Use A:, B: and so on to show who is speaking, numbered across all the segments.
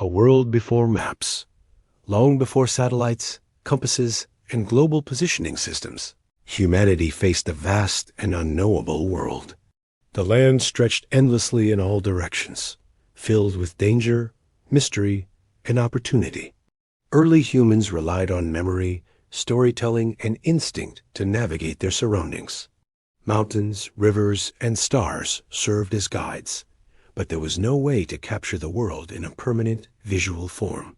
A: A world before maps. Long before satellites, compasses, and global positioning systems, humanity faced a vast and unknowable world. The land stretched endlessly in all directions, filled with danger, mystery, and opportunity. Early humans relied on memory, storytelling, and instinct to navigate their surroundings. Mountains, rivers, and stars served as guides, but there was no way to capture the world in a permanent visual form.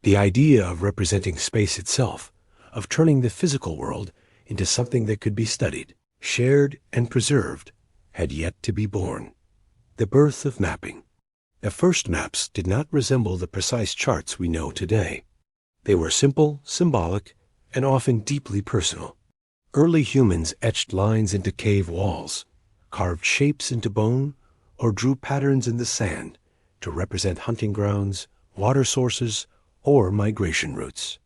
A: The idea of representing space itself, of turning the physical world into something that could be studied, shared, and preserved, had yet to be born. The birth of mapping. The first maps did not resemble the precise charts we know today. They were simple, symbolic, and often deeply personal. Early humans etched lines into cave walls, carved shapes into bone, or drew patterns in the sand to represent hunting grounds, water sources, or migration routes.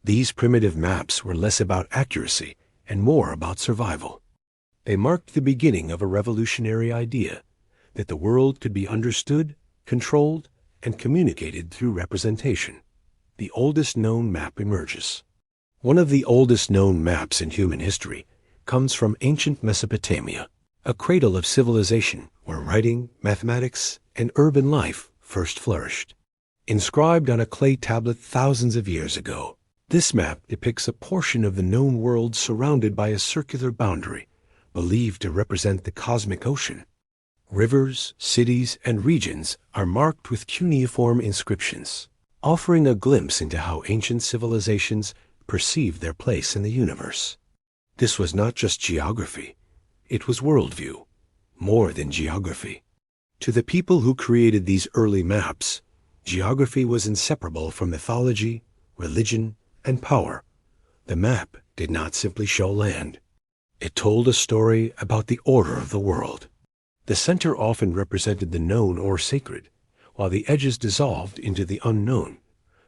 A: These primitive maps were less about accuracy and more about survival. They marked the beginning of a revolutionary idea that the world could be understood, controlled, and communicated through representation. The oldest known map emerges. One of the oldest known maps in human history comes from ancient Mesopotamia, a cradle of civilization where writing, mathematics, and urban life first flourished. Inscribed on a clay tablet thousands of years ago, this map depicts a portion of the known world surrounded by a circular boundary, believed to represent the cosmic ocean. Rivers, cities, and regions are marked with cuneiform inscriptions, offering a glimpse into how ancient civilizations perceived their place in the universe. This was not just geography. It was worldview, more than geography. To the people who created these early maps, geography was inseparable from mythology, religion, and power. The map did not simply show land. It told a story about the order of the world. The center often represented the known or sacred, while the edges dissolved into the unknown,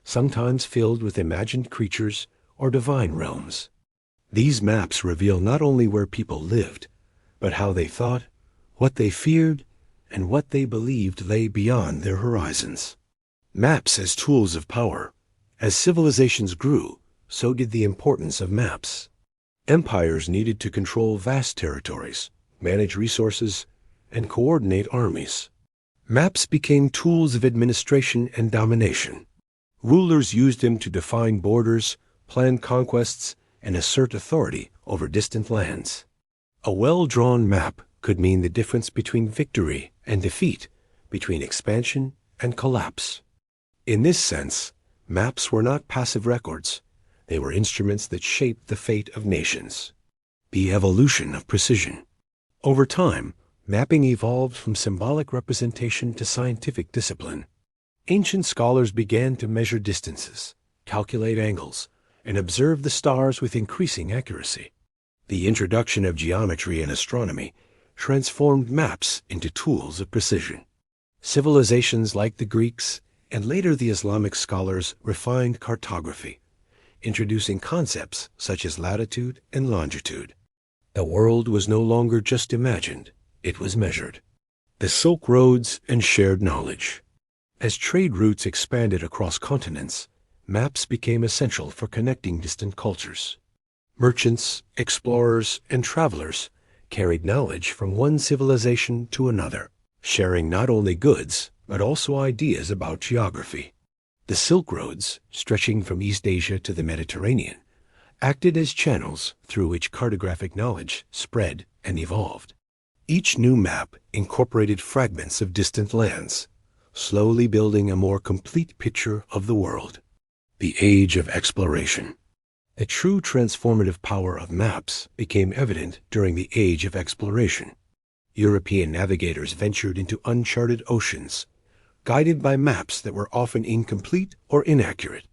A: sometimes filled with imagined creatures or divine realms. These maps reveal not only where people lived, but how they thought, what they feared, and what they believed lay beyond their horizons. Maps as tools of power. As civilizations grew, so did the importance of maps. Empires needed to control vast territories, manage resources, and coordinate armies. Maps became tools of administration and domination. Rulers used them to define borders, plan conquests, and assert authority over distant lands. A well-drawn map could mean the difference between victory and defeat, between expansion and collapse. In this sense, maps were not passive records. They were instruments that shaped the fate of nations. The evolution of precision. Over time, mapping evolved from symbolic representation to scientific discipline. Ancient scholars began to measure distances, calculate angles, and observe the stars with increasing accuracy. The introduction of geometry and astronomy transformed maps into tools of precision. Civilizations like the Greeks and later the Islamic scholars refined cartography, introducing concepts such as latitude and longitude. The world was no longer just imagined, it was measured. The Silk Roads and shared knowledge. As trade routes expanded across continents, maps became essential for connecting distant cultures. Merchants, explorers, and travelers carried knowledge from one civilization to another, sharing not only goods, but also ideas about geography. The Silk Roads, stretching from East Asia to the Mediterranean, acted as channels through which cartographic knowledge spread and evolved. Each new map incorporated fragments of distant lands, slowly building a more complete picture of the world. The Age of Exploration. The true transformative power of maps became evident during the Age of Exploration. European navigators ventured into uncharted oceans, guided by maps that were often incomplete or inaccurate.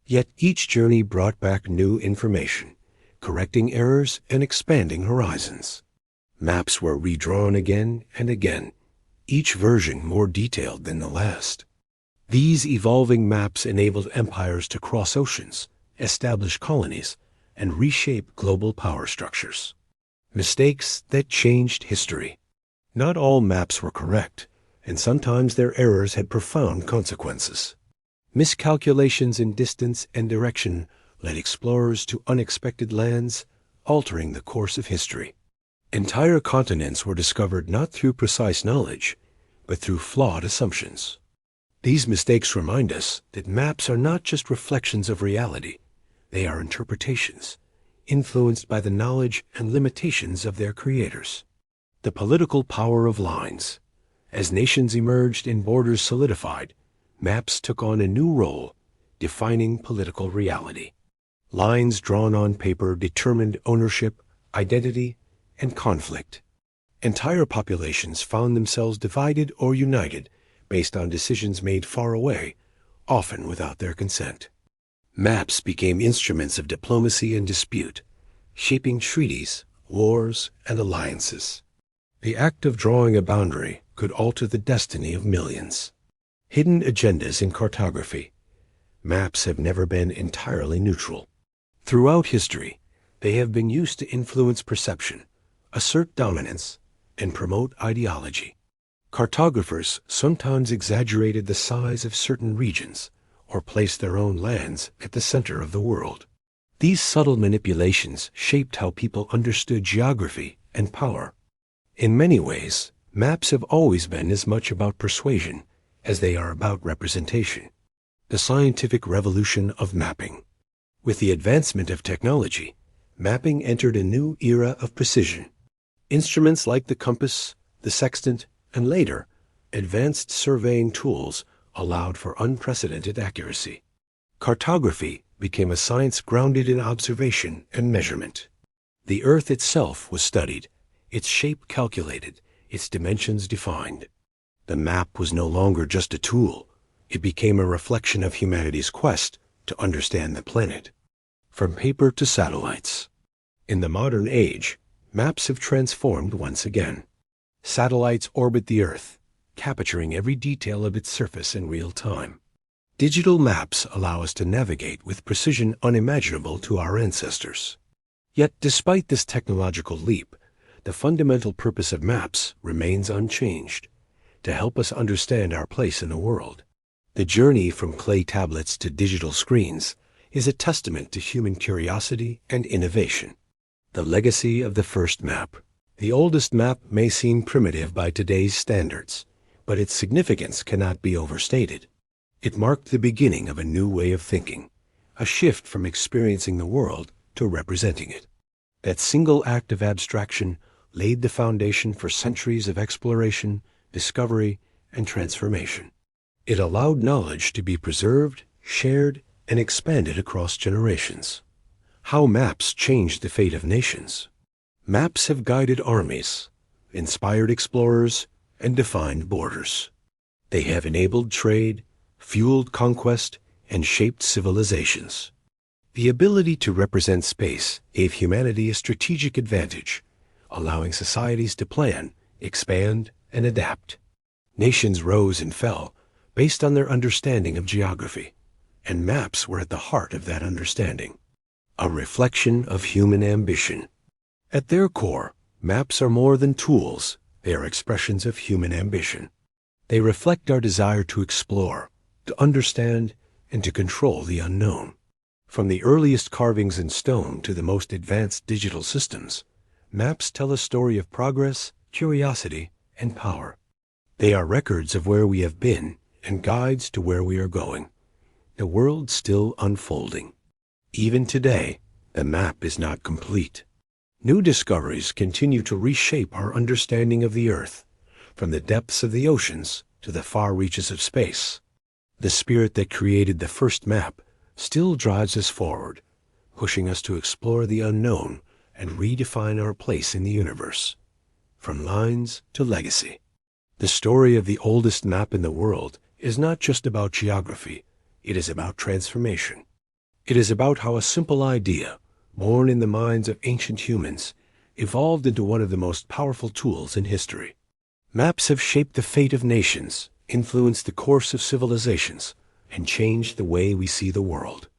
A: Yet each journey brought back new information, correcting errors and expanding horizons. Maps were redrawn again and again, each version more detailed than the last. These evolving maps enabled empires to cross oceans, establish colonies, and reshape global power structures. Mistakes that changed history. Not all maps were correct, and sometimes their errors had profound consequences. Miscalculations in distance and direction led explorers to unexpected lands, altering the course of history. Entire continents were discovered not through precise knowledge, but through flawed assumptions. These mistakes remind us that maps are not just reflections of reality, they are interpretations, influenced by the knowledge and limitations of their creators. The political power of lines. As nations emerged and borders solidified, maps took on a new role, defining political reality. Lines drawn on paper determined ownership, identity, and conflict. Entire populations found themselves divided or united based on decisions made far away, often without their consent. Maps became instruments of diplomacy and dispute, shaping treaties, wars, and alliances. The act of drawing a boundary could alter the destiny of millions. Hidden agendas in cartography. Maps have never been entirely neutral. Throughout history, they have been used to influence perception, assert dominance, and promote ideology. Cartographers sometimes exaggerated the size of certain regions or placed their own lands at the center of the world. These subtle manipulations shaped how people understood geography and power. In many ways, maps have always been as much about persuasion as they are about representation. The scientific revolution of mapping. With the advancement of technology, mapping entered a new era of precision. Instruments like the compass, the sextant, and later, advanced surveying tools allowed for unprecedented accuracy. Cartography became a science grounded in observation and measurement. The Earth itself was studied, its shape calculated, its dimensions defined. The map was no longer just a tool. It became a reflection of humanity's quest to understand the planet. From paper to satellites. In the modern age, maps have transformed once again. Satellites orbit the Earth, capturing every detail of its surface in real time. Digital maps allow us to navigate with precision unimaginable to our ancestors. Yet, despite this technological leap, the fundamental purpose of maps remains unchanged: to help us understand our place in the world. The journey from clay tablets to digital screens is a testament to human curiosity and innovation. The legacy of the first map. The oldest map may seem primitive by today's standards, but its significance cannot be overstated. It marked the beginning of a new way of thinking, a shift from experiencing the world to representing it. That single act of abstraction laid the foundation for centuries of exploration, discovery, and transformation. It allowed knowledge to be preserved, shared, and expanded across generations. How maps changed the fate of nations. Maps have guided armies, inspired explorers, and defined borders. They have enabled trade, fueled conquest, and shaped civilizations. The ability to represent space gave humanity a strategic advantage, allowing societies to plan, expand, and adapt. Nations rose and fell based on their understanding of geography, and maps were at the heart of that understanding. A reflection of human ambition. At their core, maps are more than tools. They are expressions of human ambition. They reflect our desire to explore, to understand, and to control the unknown. From the earliest carvings in stone to the most advanced digital systems, maps tell a story of progress, curiosity, and power. They are records of where we have been and guides to where we are going. The world still unfolding. Even today, the map is not complete. New discoveries continue to reshape our understanding of the Earth, from the depths of the oceans to the far reaches of space. The spirit that created the first map still drives us forward, pushing us to explore the unknown and redefine our place in the universe. From lines to legacy. The story of the oldest map in the world is not just about geography, it is about transformation. It is about how a simple idea, born in the minds of ancient humans, evolved into one of the most powerful tools in history. Maps have shaped the fate of nations, influenced the course of civilizations, and changed the way we see the world.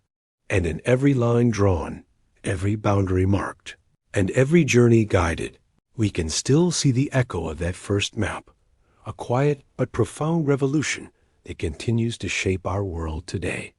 A: And in every line drawn, every boundary marked, and every journey guided, we can still see the echo of that first map, a quiet but profound revolution It continues to shape our world today.